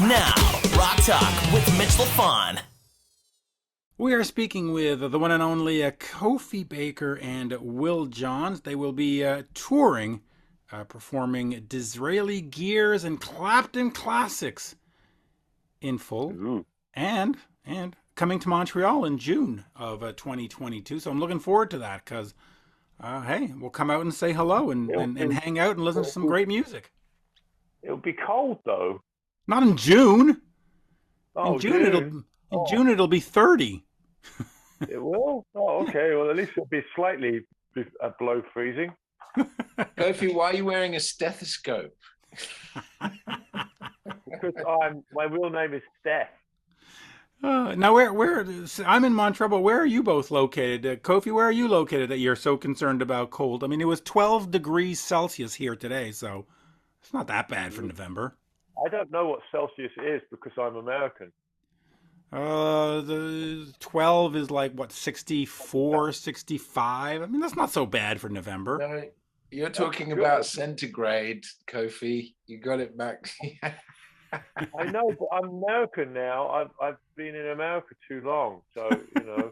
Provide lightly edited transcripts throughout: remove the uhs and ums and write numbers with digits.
Now, Rock Talk with Mitch Lafon. We are speaking with the one and only Kofi Baker and Will Johns. They will be touring, performing Disraeli Gears and Clapton classics in full, and coming to Montreal in June of 2022. So I'm looking forward to that because, hey, we'll come out and say hello and hang out and listen to some great music. It'll be cold though. Not in June. Oh, in June. June it'll be 30. It will? Oh, okay. Well, at least it'll be slightly below freezing. Kofi, why are you wearing a stethoscope? Because my real name is Steph. Now, where I'm in Montreal, but where are you both located? Kofi, where are you located that you're so concerned about cold? I mean, it was 12 degrees Celsius here today, so it's not that bad for November. I don't know what Celsius is because I'm American. The 12 is like, what, 64, 65? I mean, that's not so bad for November. No, you're talking about centigrade, Kofi. You got it back. I know, but I'm American now. I've been in America too long, so, you know.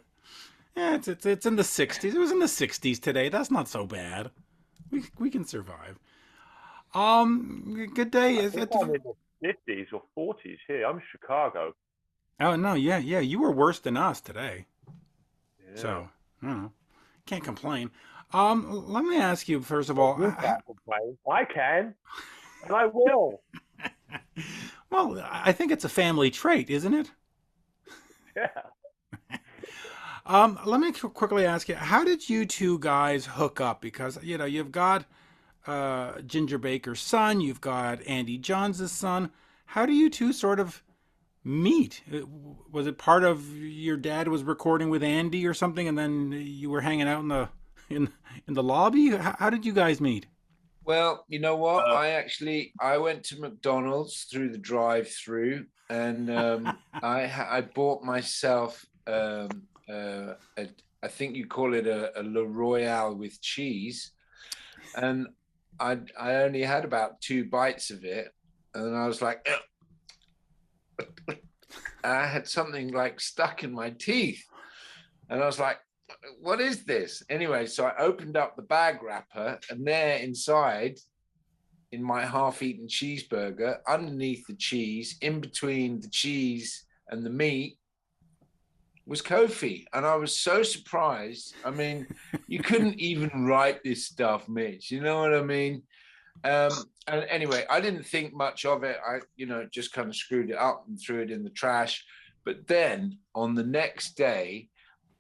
Yeah, it's in the 60s. It was in the 60s today. That's not so bad. We can survive. Good day. I'm in the 50s or 40s here. I'm in Chicago. Oh, no, yeah. You were worse than us today. Yeah. So, I don't know. Can't complain. Let me ask you, first of all. You can't complain. I can, and I will. Well, I think it's a family trait, isn't it? Yeah. Let me quickly ask you, how did you two guys hook up? Because, you know, you've got Ginger Baker's son, you've got Andy Johns' son. How do you two sort of meet? Was it part of your dad was recording with Andy or something, and then you were hanging out in the lobby? How did you guys meet? Well, you know what? I went to McDonald's through the drive-through, and I bought myself I think you call it a Le Royale with cheese, and I only had about 2 bites of it, and I was like, I had something like stuck in my teeth, and I was like, what is this? Anyway, so I opened up the bag wrapper, and there inside, in my half-eaten cheeseburger, underneath the cheese, in between the cheese and the meat, was Kofi. And I was so surprised. I mean, you couldn't even write this stuff, Mitch. You know what I mean? And anyway, I didn't think much of it. I, just kind of screwed it up and threw it in the trash. But then on the next day,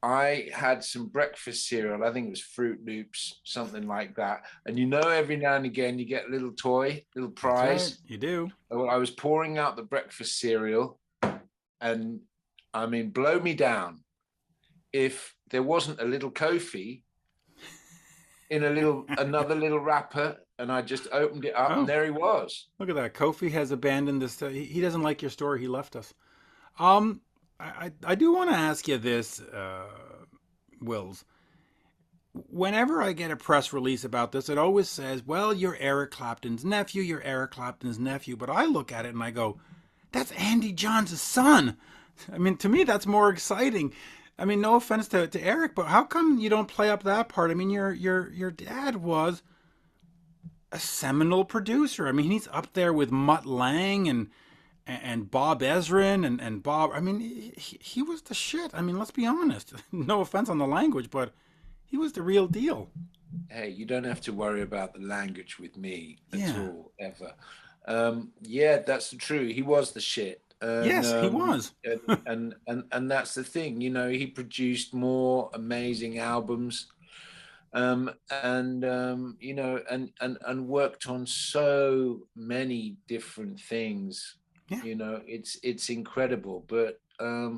I had some breakfast cereal. I think it was Fruit Loops, something like that. And every now and again, you get a little toy, little prize. Right, you do. Well, I was pouring out the breakfast cereal, and I mean, blow me down if there wasn't a little Kofi in another little wrapper, and I just opened it up, and there he was. Look at that. Kofi has abandoned this. He doesn't like your story. He left us. I do want to ask you this, Wills. Whenever I get a press release about this, it always says, well, you're Eric Clapton's nephew, you're Eric Clapton's nephew. But I look at it and I go, that's Andy Johns' son. I mean, to me, that's more exciting. I mean, no offense to Eric, but how come you don't play up that part? I mean, your dad was a seminal producer. I mean, he's up there with Mutt Lange and Bob Ezrin and Bob. I mean, he was the shit. I mean, let's be honest. No offense on the language, but he was the real deal. Hey, you don't have to worry about the language with me at all, ever. Yeah, that's true. He was the shit. Yes, he was. and that's the thing. He produced more amazing albums, and worked on so many different things. Yeah. It's incredible. But I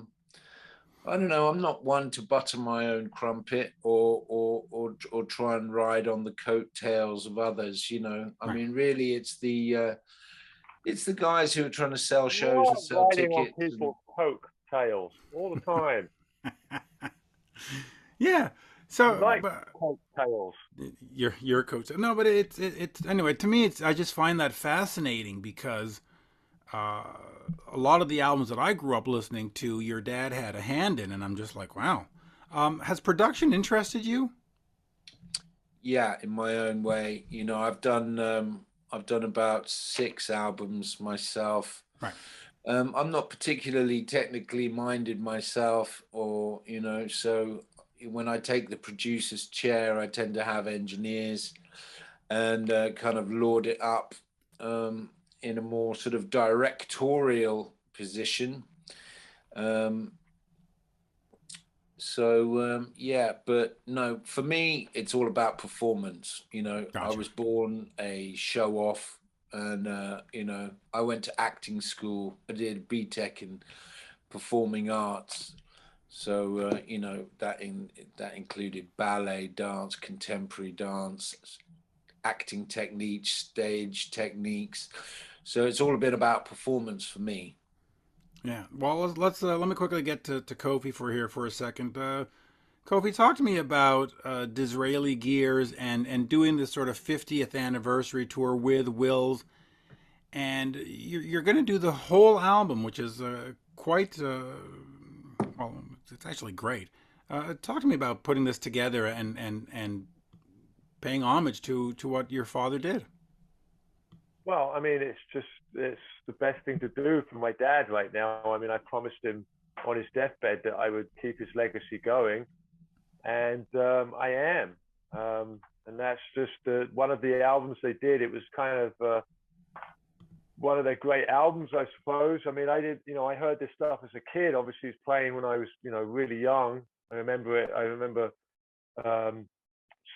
don't know. I'm not one to butter my own crumpet or try and ride on the coattails of others. I mean, really, it's the guys who are trying to sell shows and sell tickets. On people's coattails all the time. Yeah. So like coattails. Your coat. No, but it's anyway. To me, I just find that fascinating because uh, a lot of the albums that I grew up listening to, your dad had a hand in, and I'm just like, wow. Has production interested you? Yeah, in my own way. You know, I've done about 6 albums myself. Right. I'm not particularly technically minded myself, or so when I take the producer's chair, I tend to have engineers and kind of lord it up in a more sort of directorial position. Um, yeah, but no, for me, it's all about performance. I Gotcha. was born a show off, and I went to acting school. I did BTech in performing arts. So that included ballet, dance, contemporary dance, acting techniques, stage techniques. So it's all a bit about performance for me. Yeah. Well, let me quickly get to Kofi for a second. Kofi, talk to me about Disraeli Gears and doing this sort of 50th anniversary tour with Wills, and you're going to do the whole album, which is quite well, it's actually great. Talk to me about putting this together and paying homage to what your father did. Well, I mean, it's the best thing to do for my dad right now. I mean, I promised him on his deathbed that I would keep his legacy going, and I am. And that's just one of the albums they did. It was kind of one of their great albums, I suppose. I mean, I heard this stuff as a kid. Obviously, it was playing when I was, really young. I remember it. I remember um,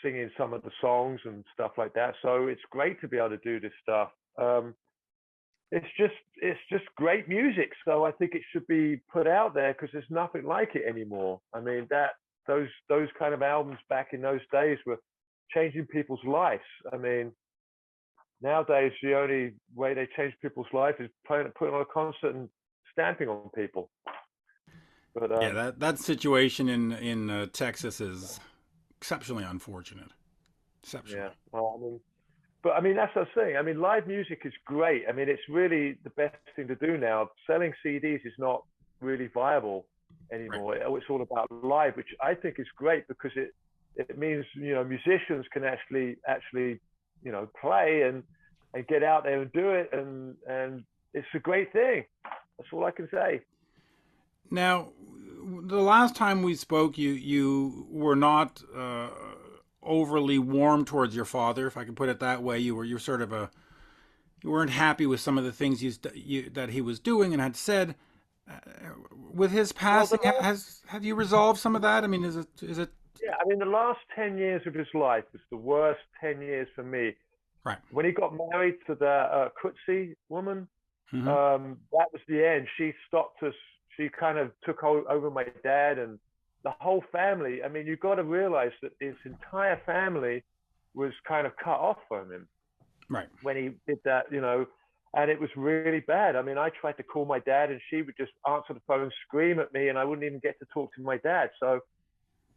singing some of the songs and stuff like that. So it's great to be able to do this stuff. Um, it's just great music. So I think it should be put out there because there's nothing like it anymore. I mean, those kind of albums back in those days were changing people's lives. I mean, nowadays the only way they change people's life is putting on a concert and stamping on people. But Yeah, that situation in Texas is exceptionally unfortunate. yeah, Exceptionally. well, I mean, that's what I'm saying. I mean, live music is great. I mean, it's really the best thing to do now. Selling CDs is not really viable Right. anymore. It's all about live, which I think is great because it means musicians can actually play and get out there and do it, and it's a great thing. That's all I can say. Now, the last time we spoke, you were not overly warm towards your father, if I can put it that way. You're sort of you weren't happy with some of the things that he was doing and had said. Uh, with his Well, passing, have you resolved some of that? I mean, is it yeah, I mean, the last 10 years of his life was the worst 10 years for me. right? When he got married to the Kutsi woman, Hmm. that was the end. She stopped us. She kind of took over my dad and the whole family. I mean, you've got to realize that his entire family was kind of cut off from him Right. when he did that. And it was really bad. I mean, I tried to call my dad and she would just answer the phone, scream at me, and I wouldn't even get to talk to my dad. So,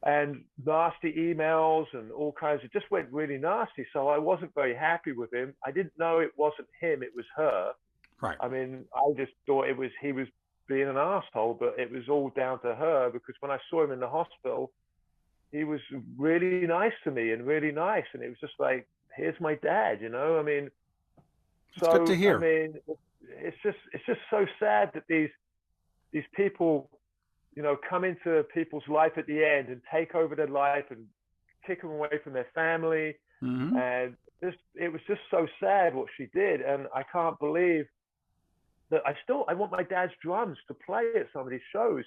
and nasty emails and all kinds of, just went really nasty. So I wasn't very happy with him. I didn't know it wasn't him, it was her. Right. I mean, I just thought he was being an asshole, but it was all down to her because when I saw him in the hospital, he was really nice to me and really nice. And it was just like, here's my dad. I mean, It's good to I hear. mean, it's just so sad that these people, come into people's life at the end and take over their life and kick them away from their family. Hmm. And it was just so sad what she did. And I can't believe that I want my dad's drums to play at some of these shows.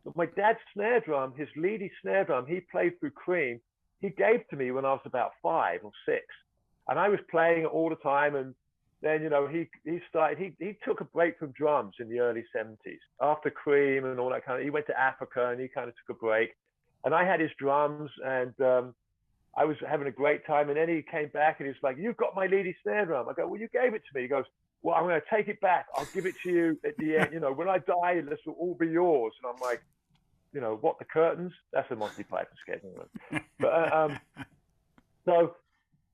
But my dad's snare drum, his leady snare drum, he played through Cream. He gave to me when I was about 5 or 6, and I was playing it all the time. And then he took a break from drums in the early 70s after Cream and all that kind of. He went to Africa and he kind of took a break, and I had his drums and. I was having a great time, and then he came back and he's like, "You've got my leady snare drum." I go, "Well, you gave it to me." He goes, "Well, I'm going to take it back. I'll give it to you at the end. When I die, this will all be yours." And I'm like, what, the curtains? That's a Monty Python sketch. But so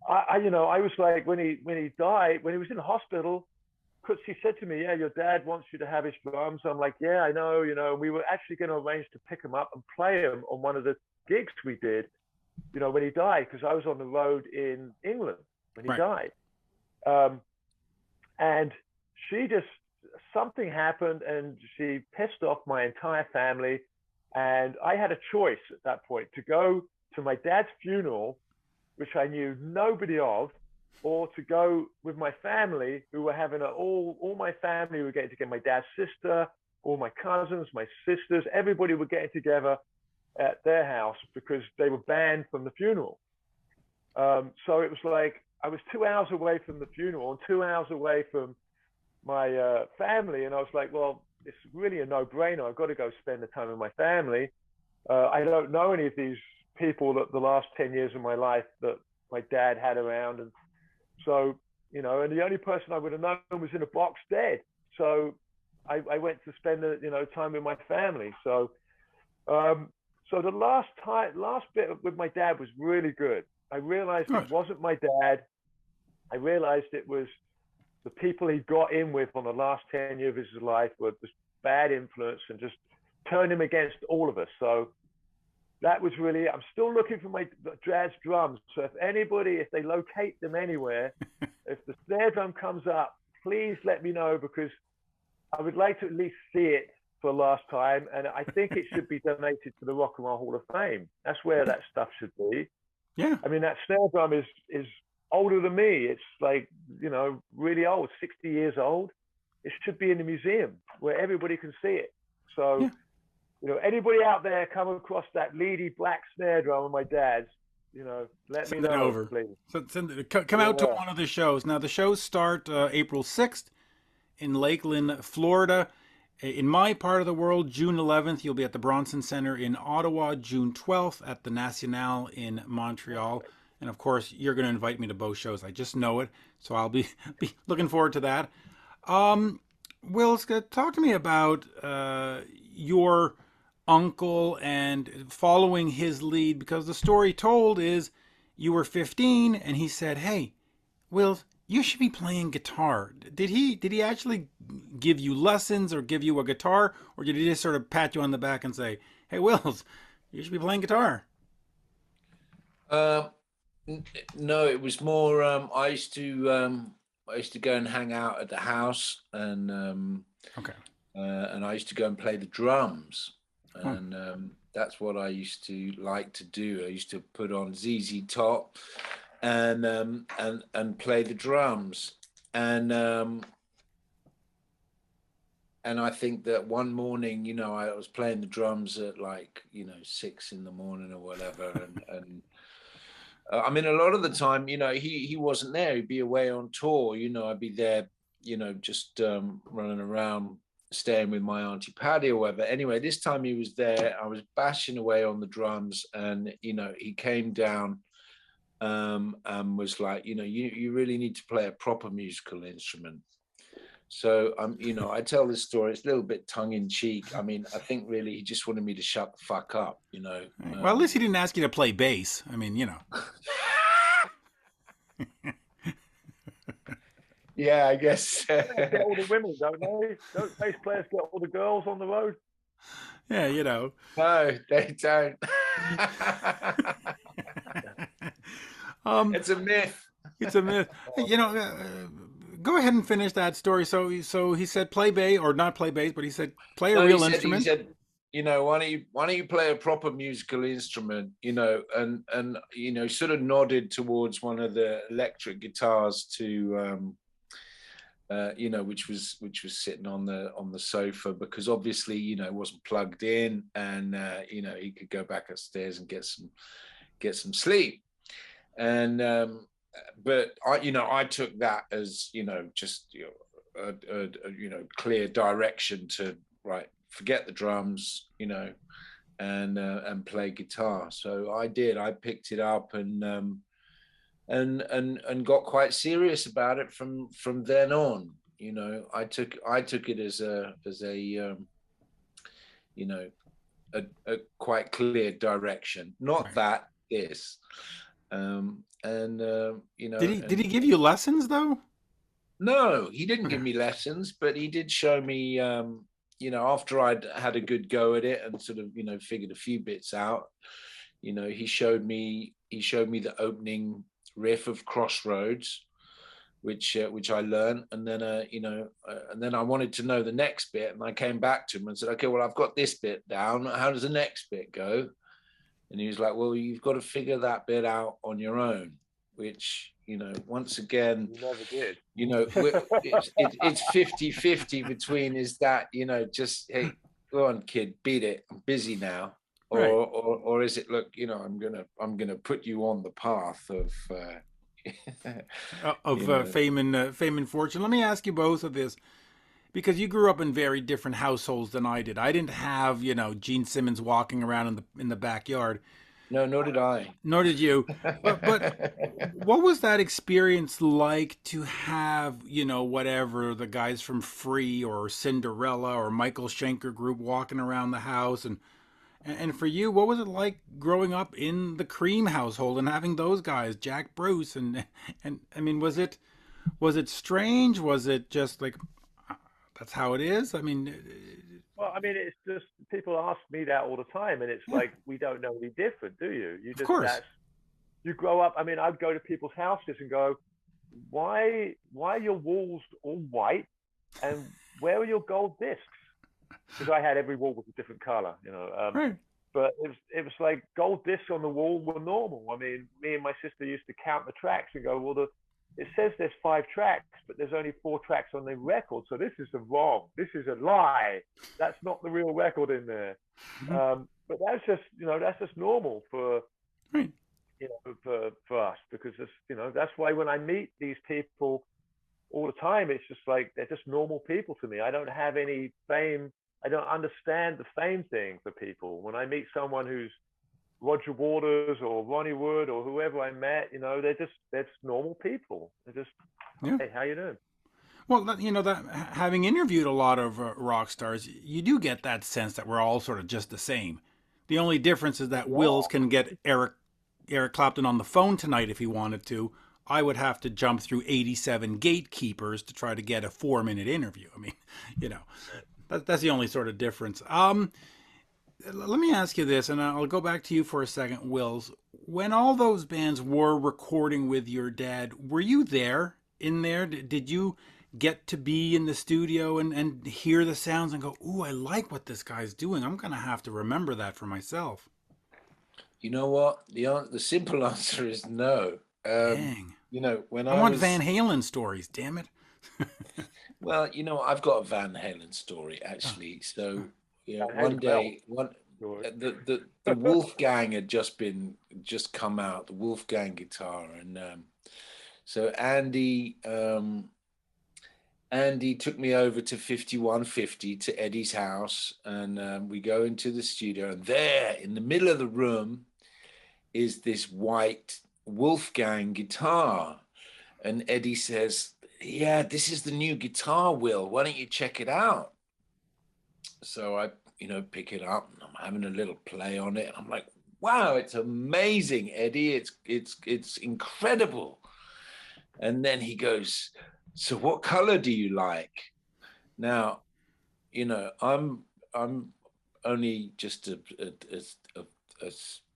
I was like, when he died, when he was in the hospital, because she said to me, "Yeah, your dad wants you to have his drums." I'm like, "Yeah, I know, you know." And we were actually going to arrange to pick him up and play him on one of the gigs we did, you know, when he died, because I was on the road in England when he Right. died. And she just, something happened and she pissed off my entire family. And I had a choice at that point to go to my dad's funeral, which I knew nobody of, or to go with my family, who were having all my family were getting together, my dad's sister, all my cousins, my sisters, everybody were getting together at their house because they were banned from the funeral. So it was like I was 2 hours away from the funeral and 2 hours away from my family, and I was like, well, it's really a no-brainer. I've got to go spend the time with my family. I don't know any of these people that the last 10 years of my life that my dad had around, and so, you know, and the only person I would have known was in a box dead. So I went to spend time with my family. So so the last bit with my dad was really good. I realized Good. it wasn't my dad. I realized it was the people he got in with on the last 10 years of his life were just bad influence and just turned him against all of us. So that was really, I'm still looking for my dad's drums. So if they locate them anywhere, if the snare drum comes up, please let me know, because I would like to at least see it for the last time. And I think it should be donated to the Rock and Roll Hall of Fame. That's where that stuff should be. Yeah. I mean, that snare drum is older than me. It's like, really old, 60 years old. It should be in the museum where everybody can see it. So, anybody out there come across that leady black snare drum of my dad's, let Send me it know, over. please. Come out to one of the shows. Now, the shows start April 6th in Lakeland, Florida. In my part of the world, June 11th, you'll be at the Bronson Center in Ottawa. June 12th at the National in Montreal. And of course, you're going to invite me to both shows. I just know it. So I'll be looking forward to that. Will, talk to me about your uncle and following his lead, because the story told is you were 15 and he said, "Hey, Will, you should be playing guitar." Did he actually give you lessons or give you a guitar, or did he just sort of pat you on the back and say, "Hey, Wills, you should be playing guitar"? No, it was more. I used to go and hang out at the house, and Okay. and I used to go and play the drums, Oh. and that's what I used to like to do. I used to put on ZZ Top, and play the drums, and I think that one morning, I was playing the drums at 6 in the morning or whatever, and I mean, a lot of the time, he wasn't there. He'd be away on tour. I'd be there, just running around, staying with my Auntie Patty or whatever. Anyway, this time he was there. I was bashing away on the drums, and he came down and was like, you really need to play a proper musical instrument. So I tell this story. It's a little bit tongue in cheek. I mean, I think really he just wanted me to shut the fuck up. Well, at least he didn't ask you to play bass. I mean, Yeah, I guess. Get all the women, don't they? Don't bass players get all the girls on the road? Yeah, No, they don't. It's a myth. It's a myth. Go ahead and finish that story. So he said play bass, or not play bass, but he said play a real instrument. He said, why don't you play a proper musical instrument? And sort of nodded towards one of the electric guitars to which was sitting on the sofa, because obviously it wasn't plugged in, and he could go back upstairs and get some sleep. And but I took that as just a clear direction to forget the drums, and play guitar. So I did. I picked it up and got quite serious about it from then on. I took it as a quite clear direction. Not Right. that this. Did he give you lessons though? No, he didn't give me lessons, but he did show me, after I'd had a good go at it and sort of, figured a few bits out, he showed me the opening riff of Crossroads, which I learned, and then and then I wanted to know the next bit, and I came back to him and said, okay, well, I've got this bit down. How does the next bit go? And he was like, well, you've got to figure that bit out on your own, which, once again, You never did. It's 50-50 between is that, just, hey, go on, kid, beat it. I'm busy now. Right. Or is it, look, I'm gonna put you on the path of fame and fortune. Let me ask you both of this, because you grew up in very different households than I did. I didn't have, Gene Simmons walking around in the backyard. No, nor did I. Nor did you. But what was that experience like to have, whatever, the guys from Free or Cinderella or Michael Schenker Group walking around the house, and for you, what was it like growing up in the Cream household and having those guys, Jack Bruce, and I mean, was it strange? Was it just like that's how it is? I mean, well, I mean, it's just people ask me that all the time, and it's like we don't know any different, do you? You just, of course. You grow up. I mean, I'd go to people's houses and go, why are your walls all white, and where are your gold discs? Because I had every wall was a different color, Right. But it was like gold discs on the wall were normal. I mean, me and my sister used to count the tracks and go, well, it says there's 5 tracks, but there's only 4 tracks on the record, so this is this is a lie. That's not the real record in there. Mm-hmm. But that's just normal for Right. for us, because that's why when I meet these people all the time, it's just like they're just normal people to me. I don't have any fame. I don't understand the fame thing for people. When I meet someone who's Roger Waters or Ronnie Wood or whoever I met, they're just normal people. They're just, hey, how you doing? Well, that having interviewed a lot of rock stars, you do get that sense that we're all sort of just the same. The only difference is that Wills can get Eric Clapton on the phone tonight if he wanted to. I would have to jump through 87 gatekeepers to try to get a 4-minute interview. I mean, that's the only sort of difference. Let me ask you this, and I'll go back to you for a second, Wills. When all those bands were recording with your dad, were you in there? Did you get to be in the studio and hear the sounds and go, ooh, I like what this guy's doing. I'm going to have to remember that for myself. You know what? The simple answer is no. Dang. When I want Van Halen stories, damn it. Well, I've got a Van Halen story actually. So one day, the Wolfgang had just come out, the Wolfgang guitar, and so Andy took me over to 5150 to Eddie's house, and we go into the studio, and there in the middle of the room is this white Wolfgang guitar, and Eddie says, yeah, this is the new guitar, Will, why don't you check it out? So I pick it up, and I'm having a little play on it, and I'm like, wow, it's amazing, Eddie, it's incredible. And then he goes, so what color do you like? Now, I'm only just a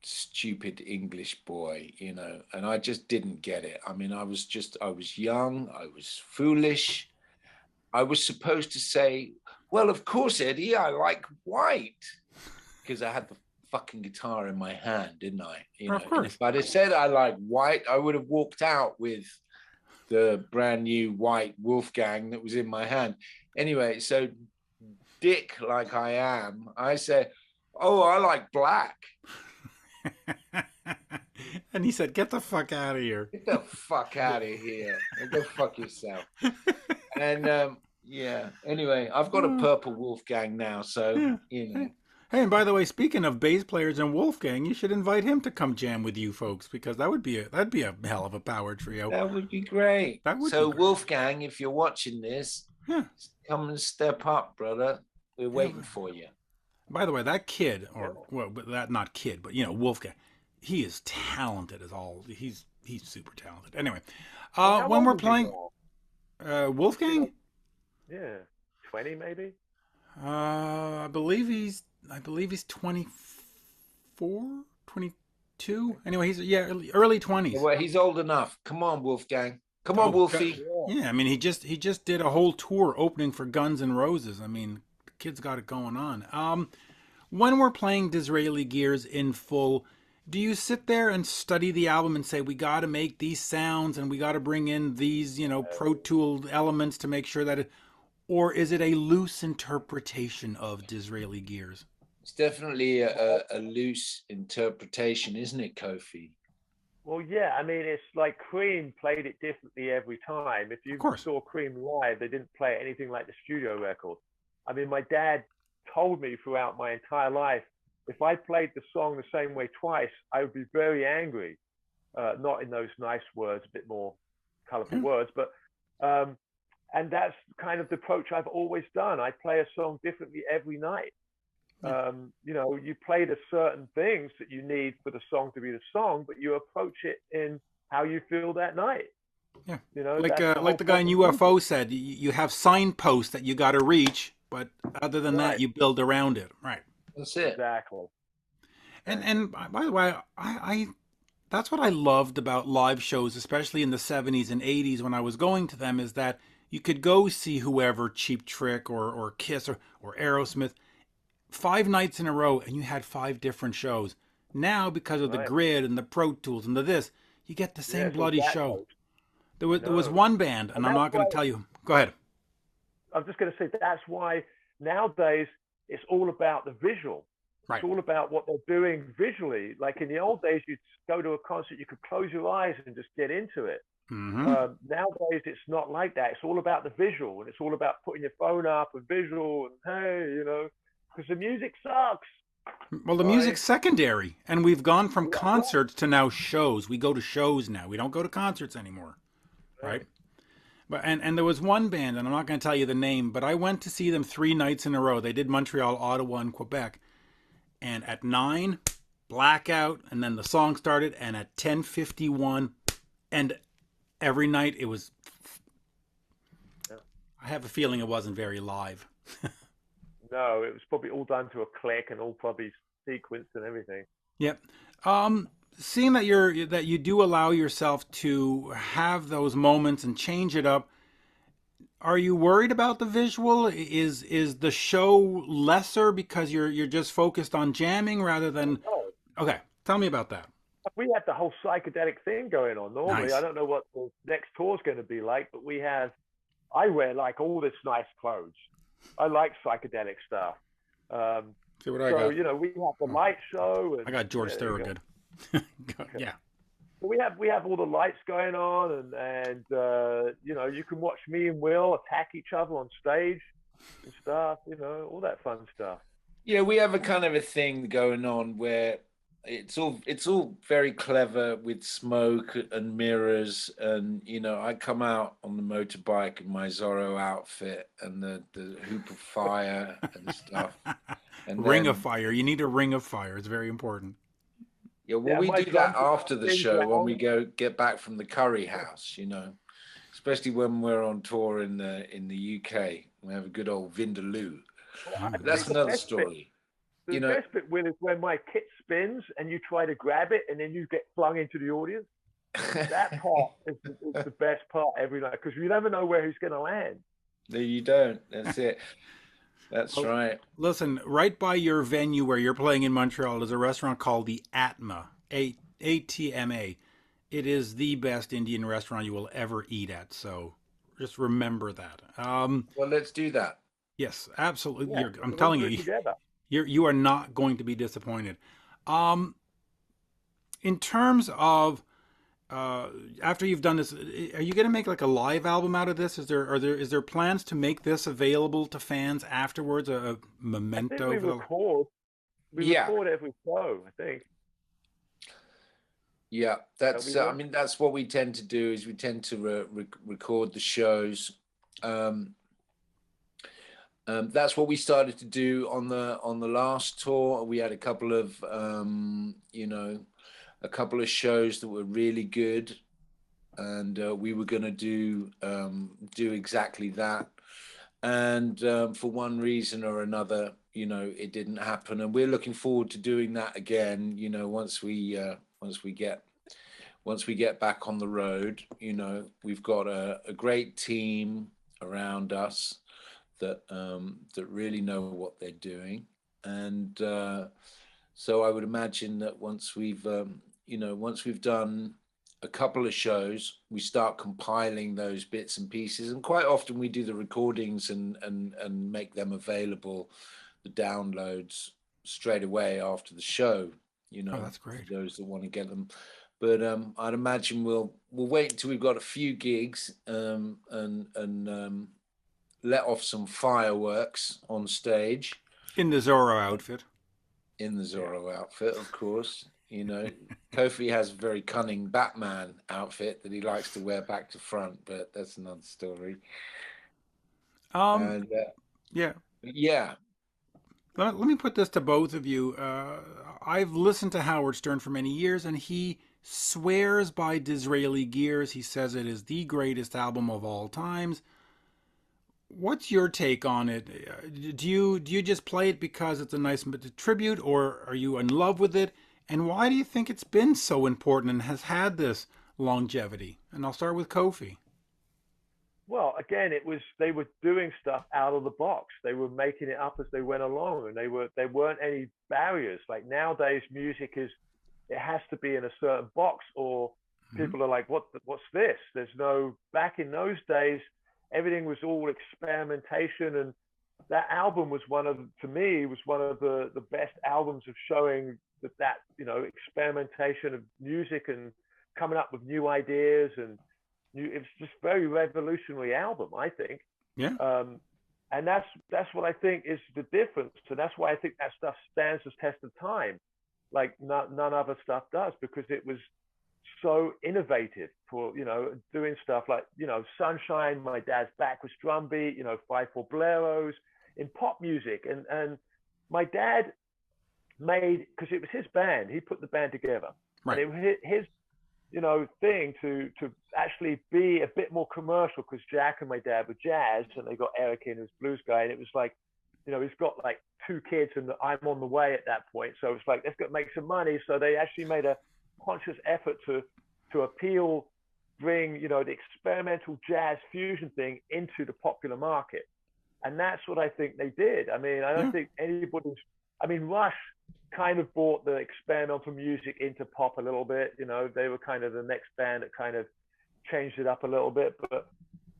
stupid English boy, and I just didn't get it. I mean, I was young, I was foolish. I was supposed to say, well, of course, Eddie, I like white, because I had the fucking guitar in my hand, didn't I? Of course. And if I'd have said I like white, I would have walked out with the brand new white Wolfgang that was in my hand. Anyway, so dick like I am, I say, oh, I like black. And he said, get the fuck out of here. Get the fuck out of here. Go fuck yourself. And anyway, I've got a purple Wolfgang now, so Hey, and by the way, speaking of bass players and Wolfgang, you should invite him to come jam with you folks, because that'd be a hell of a power trio. That would be great. So great. Wolfgang, if you're watching this, come and step up, brother. We're waiting for you. By the way, that kid, not kid, but Wolfgang, he is talented as all. He's super talented. Anyway, when we're playing, Wolfgang? Yeah, 20 maybe. I believe he's 24, 22. Anyway, he's yeah, early 20s. Well, he's old enough. Come on, Wolfgang. Come on, Oh, God. Wolfie. Yeah. Yeah, I mean, he just did a whole tour opening for Guns N' Roses. I mean, the kid's got it going on. When we're playing Disraeli Gears in full, do you sit there and study the album and say we got to make these sounds and we got to bring in these, Pro Tool elements to make sure that it, or is it a loose interpretation of Disraeli Gears? It's definitely a loose interpretation, isn't it, Kofi? Well, yeah, I mean, it's like Cream played it differently every time. If Of you course. saw Cream live, they didn't play anything like the studio record. I mean, my dad told me throughout my entire life, if I played the song the same way twice, I would be very angry. Not in those nice words, a bit more colorful words, but and that's kind of the approach I've always done. I play a song differently every night. You play the certain things that you need for the song to be the song, but you approach it in how you feel that night. Yeah. That's the Like whole the guy in point of music. UFO said, you have signposts that you got to reach, but other than that, Right, you build around it. Right. That's it. exactly. And by the way, I that's what I loved about live shows, especially in the 70s and 80s when I was going to them, is that you could go see whoever, Cheap Trick or Kiss or Aerosmith, 5 nights in a row, and you had 5 different shows. Now, because of the Right. grid and the Pro Tools and the this, you get the Yeah, same it's all bloody that show. mode. I There was know. one band, and And I'm that's not going why to tell you. Go ahead. I'm just going to say that's why nowadays it's all about the visual. It's Right. all about what they're doing visually. Like in the old days, you'd go to a concert, you could close your eyes and just get into it. Mm-hmm. Nowadays, it's not like that. It's all about the visual, and it's all about putting your phone up and visual, and hey, because the music sucks, Well, the right? music's secondary, and we've gone from Yeah, concerts to now shows. We go to shows now. We don't go to concerts anymore, right? right. But and there was one band, and I'm not going to tell you the name, but I went to see them 3 nights in a row. They did Montreal, Ottawa, and Quebec. And at 9, blackout, and then the song started, and at 10:51, and every night it was. Yeah. I have a feeling it wasn't very live. No, it was probably all done to a click and all probably sequenced and everything. Yep. Seeing that you do allow yourself to have those moments and change it up, are you worried about the visual? Is the show lesser because you're just focused on jamming rather than No, okay? Tell me about that. we have the whole psychedelic thing going on. Normally, I Nice. don't know what the next tour's going to be like, but we have. I wear like all this nice clothes. I like psychedelic stuff. Um, See what I so got. we have the light show, I and got George there you go. Thorogood. Okay. Yeah. So we have all the lights going on, and you can watch me and Will attack each other on stage and stuff. All that fun stuff. Yeah, we have a kind of a thing going on where it's all very clever with smoke and mirrors, and I come out on the motorbike in my Zorro outfit and the hoop of fire and stuff, and Ring of then fire. You need a ring of fire. It's very important. yeah, well, Yeah, we my do that drums after the spins show when we round. get back from the curry house, especially when we're on tour in the UK. We have a good old Vindaloo. Well, I Oh, But think that's nice. the another best bit, story. the You know, best bit, Will, is when my kit spins and you try to grab it and then you get flung into the audience. That part is the best part every night because you never know where he's going to land. no, you don't. That's it. That's Well, right. listen, right by your venue where you're playing in Montreal is a restaurant called the Atma, ATMA. It is the best Indian restaurant you will ever eat at. So just remember that. Well, let's do that. Yes, absolutely. Yeah, I'm we'll telling do it you, together. you are not going to be disappointed. Um, in terms of after you've done this, are you going to make like a live album out of this? Is there plans to make this available to fans afterwards? A I think memento we for the. record. We Yeah, record every show. I think yeah. that we I will. mean, that's what we tend to do is we tend to record the shows. Um, that's what we started to do on the last tour. We had a couple of a couple of shows that were really good. and we were going to do exactly that. And for one reason or another, it didn't happen. And we're looking forward to doing that again. Once we get back on the road, we've got a great team around us that really know what they're doing. And so I would imagine that once we've done a couple of shows, we start compiling those bits and pieces, and quite often we do the recordings and make them available, the downloads, straight away after the show. Oh, that's great. For those that want to get them. But I'd imagine we'll wait until we've got a few gigs and let off some fireworks on stage. In the Zorro outfit. In the Zorro outfit, of course. Kofi has a very cunning Batman outfit that he likes to wear back to front, but that's another story. And, yeah. Yeah. Let me put this to both of you. I've listened to Howard Stern for many years, and he swears by Disraeli Gears. He says it is the greatest album of all times. What's your take on it? Do you just play it because it's a nice tribute, or are you in love with it? And why do you think it's been so important and has had this longevity? And I'll start with Kofi. Well, again, they were doing stuff out of the box. They were making it up as they went along, and there weren't any barriers. Like nowadays, music it has to be in a certain box, or people are like, what's this? Back in those days, everything was all experimentation, and that album was to me, one of the best albums of showing that experimentation of music and coming up with new ideas, and it's just very revolutionary album, I think. Yeah. And that's what I think is the difference. So that's why I think that stuff stands the test of time, like none other stuff does, because it was so innovative for doing stuff like Sunshine, my dad's backwards drum beat, 5/4 boleros in pop music, and my dad made, because it was his band, he put the band together, right. And it was his thing to actually be a bit more commercial, because Jack and my dad were jazz, and they got Eric in who's blues guy, and it was like, he's got like 2 kids, and I'm on the way at that point, so it's like, let's go make some money. So they actually made a conscious effort to bring the experimental jazz fusion thing into the popular market, and that's what I think they did. I mean, I don't think Rush kind of brought the experimental music into pop a little bit. They were kind of the next band that kind of changed it up a little bit, but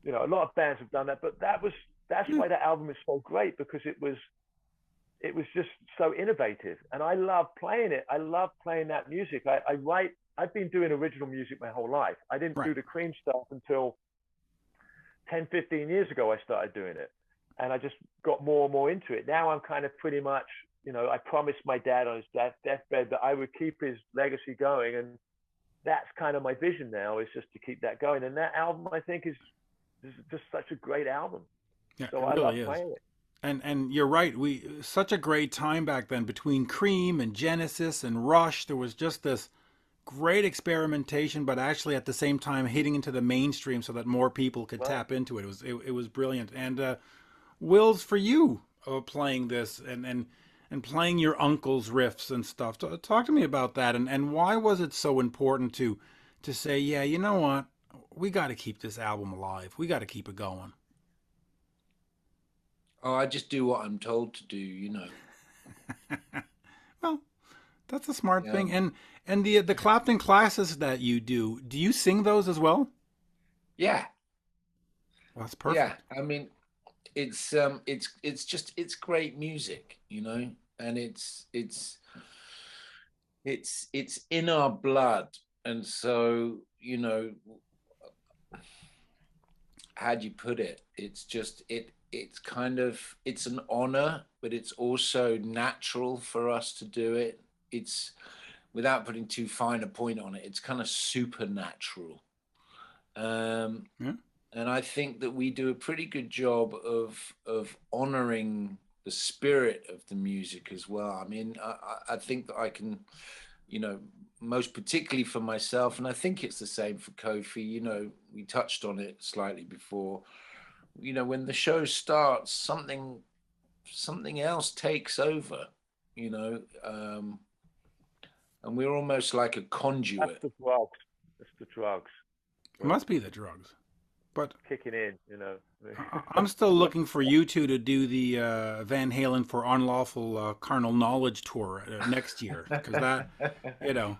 a lot of bands have done that. But that's why that album is so great, because it was just so innovative, and I love playing it. I love playing that music. I've been doing original music my whole life. I didn't do the Cream stuff until 10, 15 years ago. I started doing it, and I just got more and more into it. Now I'm kind of pretty much, I promised my dad on his deathbed that I would keep his legacy going, and that's kind of my vision now, is just to keep that going. And that album, I think, is just such a great album. Yeah, so it I really love playing it. And you're right. Such a great time back then between Cream and Genesis and Rush. There was just this great experimentation, but actually at the same time hitting into the mainstream so that more people could tap into it. It was brilliant. And Wills, for you playing this and playing your uncle's riffs and stuff. Talk to me about that, and why was it so important to say, yeah, you know what, we got to keep this album alive. We got to keep it going. Oh, I just do what I'm told to do, Well, that's a smart thing. And the Clapton classes that you do you sing those as well? Yeah. Well, that's perfect. Yeah, I mean, it's great music, and it's in our blood, and so how do you put it? It's just it's kind of, it's an honor, but it's also natural for us to do it. It's, without putting too fine a point on it, it's kind of supernatural. And I think that we do a pretty good job of honoring the spirit of the music as well. I mean, I think that you know, most particularly for myself, and I think it's the same for Kofi, you know, we touched on it slightly before, you know, when the show starts, something else takes over, you know, and we're almost like a conduit. That's the drugs. That's the drugs. It must be the drugs. But Kicking in, you know. I'm still looking for you two to do the Van Halen for Unlawful Carnal Knowledge tour next year, because that, you know,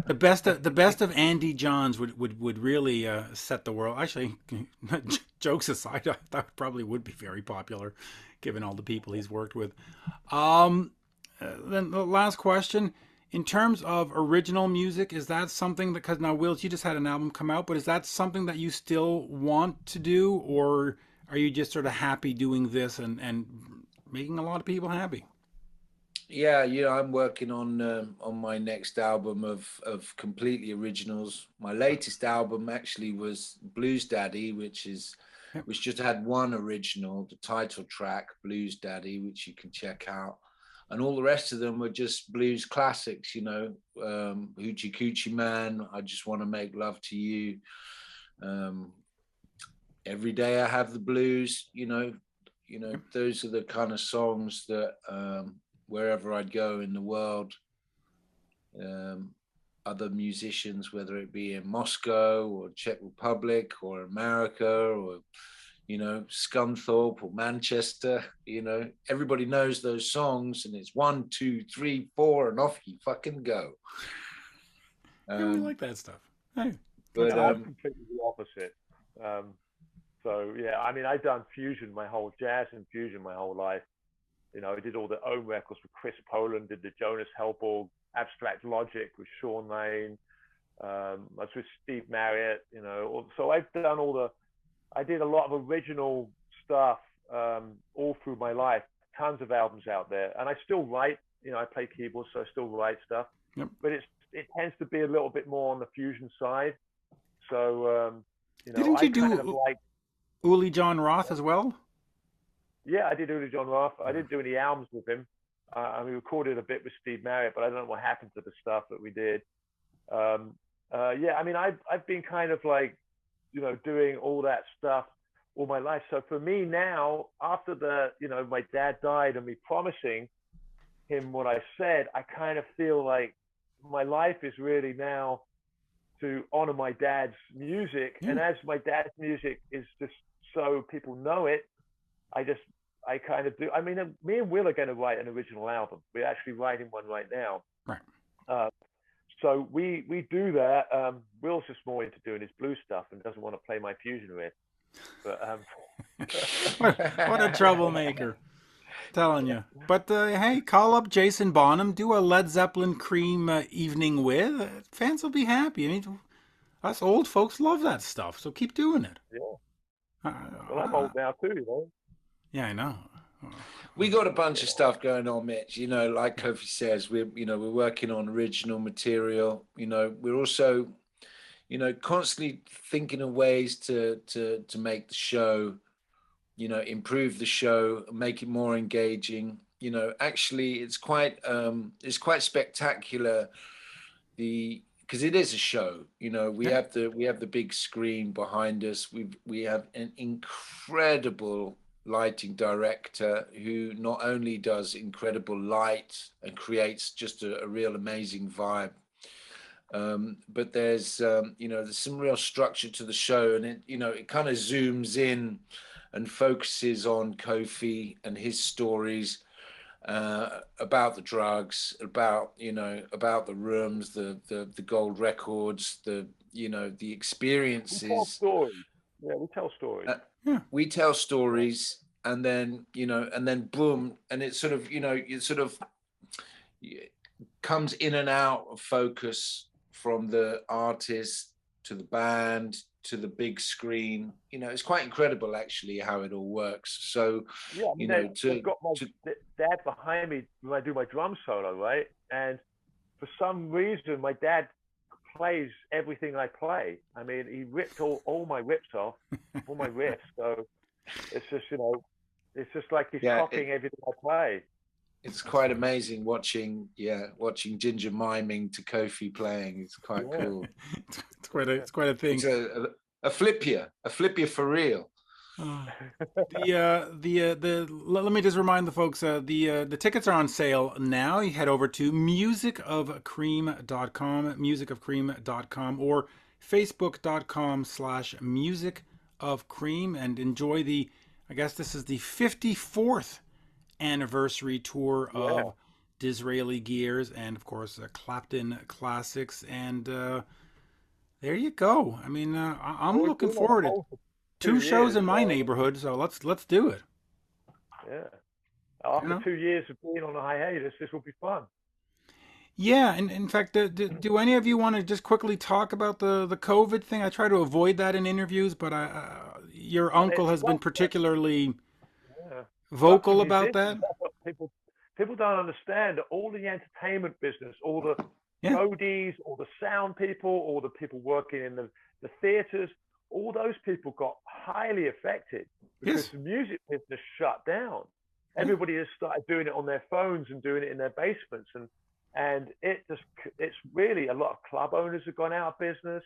the best of Andy Johns would really set the world. Actually, jokes aside, that probably would be very popular, given all the people he's worked with. Then the last question. In terms of original music, is that something that, because now, Wills, you just had an album come out, but is that something that you still want to do, or are you just sort of happy doing this and making a lot of people happy? Yeah, you know, I'm working on my next album of completely originals. My latest album actually was Blues Daddy, which just had one original, the title track, Blues Daddy, which you can check out. And all the rest of them were just blues classics, you know, Hoochie Coochie Man, I Just Want to Make Love to You, Every Day I Have the Blues, you know, those are the kind of songs that wherever I'd go in the world, other musicians, whether it be in Moscow or Czech Republic or America or, you know, Scunthorpe or Manchester, you know, everybody knows those songs, and it's 1, 2, 3, 4, and off you fucking go. Yeah, we like that stuff. Hey, But I'm completely the opposite. So yeah, I mean, I've done fusion jazz and fusion my whole life. You know, I did all the own records with Chris Poland, did the Jonas Helborg, Abstract Logic with Sean Lane. I was with Steve Marriott, you know. So I've done I did a lot of original stuff all through my life. Tons of albums out there, and I still write. You know, I play keyboards, so I still write stuff. Yep. But it tends to be a little bit more on the fusion side. So you know, didn't you do kind of like Uli John Roth as well? Yeah, I did Uli John Roth. I didn't do any albums with him. We recorded a bit with Steve Marriott, but I don't know what happened to the stuff that we did. Yeah, I mean, I've been kind of like, you know, doing all that stuff all my life. So for me now, after my dad died and me promising him what I said, I kind of feel like my life is really now to honor my dad's music. And as my dad's music is just so people know it, I kind of do. I mean, me and Will are going to write an original album. We're actually writing one right now. Right. So we do that. Will's just more into doing his blues stuff and doesn't want to play my fusion riff. But what a troublemaker! Telling you. But hey, call up Jason Bonham, do a Led Zeppelin Cream evening with. Fans will be happy. I mean, us old folks love that stuff, so keep doing it. Yeah. Well, I'm old now too, you know. Yeah, I know. We got a bunch of stuff going on, Mitch. You know, like Kofi says, we're working on original material. You know, we're also, you know, constantly thinking of ways to make the show, you know, improve the show, make it more engaging. You know, actually, it's quite spectacular. Because it is a show. You know, we have the big screen behind us. We have an incredible lighting director who not only does incredible light and creates just a real amazing vibe, but there's there's some real structure to the show, and it kind of zooms in and focuses on Kofi and his stories about the drugs, about the rooms, the gold records, the experiences. We tell stories. Yeah, we tell stories. We tell stories, and then boom, and it sort of comes in and out of focus from the artist to the band to the big screen. You know, it's quite incredible actually how it all works. So yeah, I mean, I've got my dad behind me when I do my drum solo, right? And for some reason, my dad plays everything I play. I mean, he ripped all my rips off, all my riffs. So it's just, it's just like he's copying everything I play. It's quite amazing watching Ginger miming to Kofi playing. It's quite cool. It's quite a thing. It's a flip you for real. Let me just remind the folks, the tickets are on sale now. You head over to musicofcream.com, musicofcream.com, or facebook.com/musicofcream, and enjoy I guess this is the 54th anniversary tour of Disraeli Gears, and of course Clapton classics, and there you go. I mean, I'm looking forward to 2 shows in my neighborhood, so let's do it. Yeah. After 2 years of being on a hiatus, this will be fun. Yeah, and in fact, do any of you want to just quickly talk about the COVID thing? I try to avoid that in interviews, but your uncle has been particularly vocal about that. People don't understand that all the entertainment business, all the roadies, all the sound people, all the people working in the theaters, all those people got highly affected because the music business shut down. Everybody has started doing it on their phones and doing it in their basements, and it's really, a lot of club owners have gone out of business.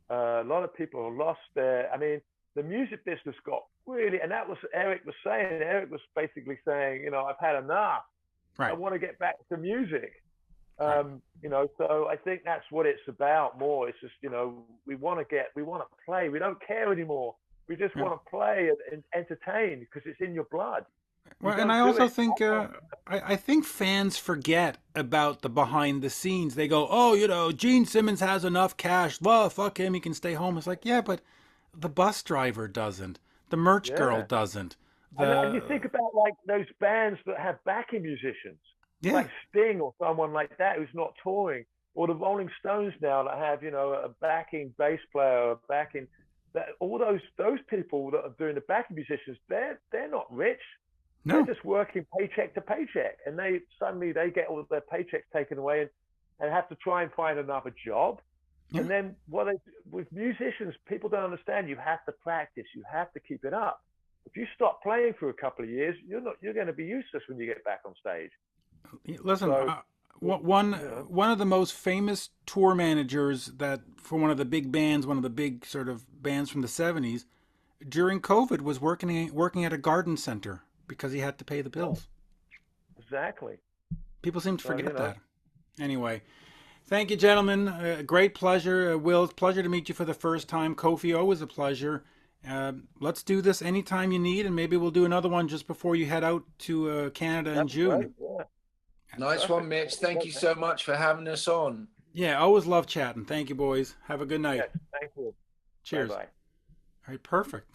A lot of people have lost the music business got really, and that was Eric was saying. Eric was basically saying, I've had enough. Right. I want to get back to music. So I think that's what it's about more. It's just, we want to play. We don't care anymore. We just want to play and entertain because it's in your blood. Well, and I also think, I think fans forget about the behind the scenes. They go, oh, Gene Simmons has enough cash. Well, fuck him. He can stay home. It's like, yeah, but the bus driver doesn't. The merch girl doesn't. And you think about like those bands that have backing musicians. Yeah. Like Sting or someone like that who's not touring, or the Rolling Stones now that have, a backing bass player, a backing, all those people that are doing the backing musicians, they're not rich. No. They're just working paycheck to paycheck, and they get all of their paychecks taken away and have to try and find another job. Yeah. And then with musicians, people don't understand. You have to practice. You have to keep it up. If you stop playing for a couple of years, you're going to be useless when you get back on stage. Listen, one of the most famous tour managers for one of the big bands, one of the big sort of bands from the 70s, during COVID was working at a garden center because he had to pay the bills. Exactly. People seem to forget that. Anyway, thank you, gentlemen. Great pleasure. Will, it's a pleasure to meet you for the first time. Kofi, always a pleasure. Let's do this anytime you need, and maybe we'll do another one just before you head out to Canada in June. Great, yeah. Nice one, Mitch. Thank you so much for having us on. Yeah, always love chatting. Thank you, boys. Have a good night. Yes, thank you. Cheers. Bye-bye. All right, perfect.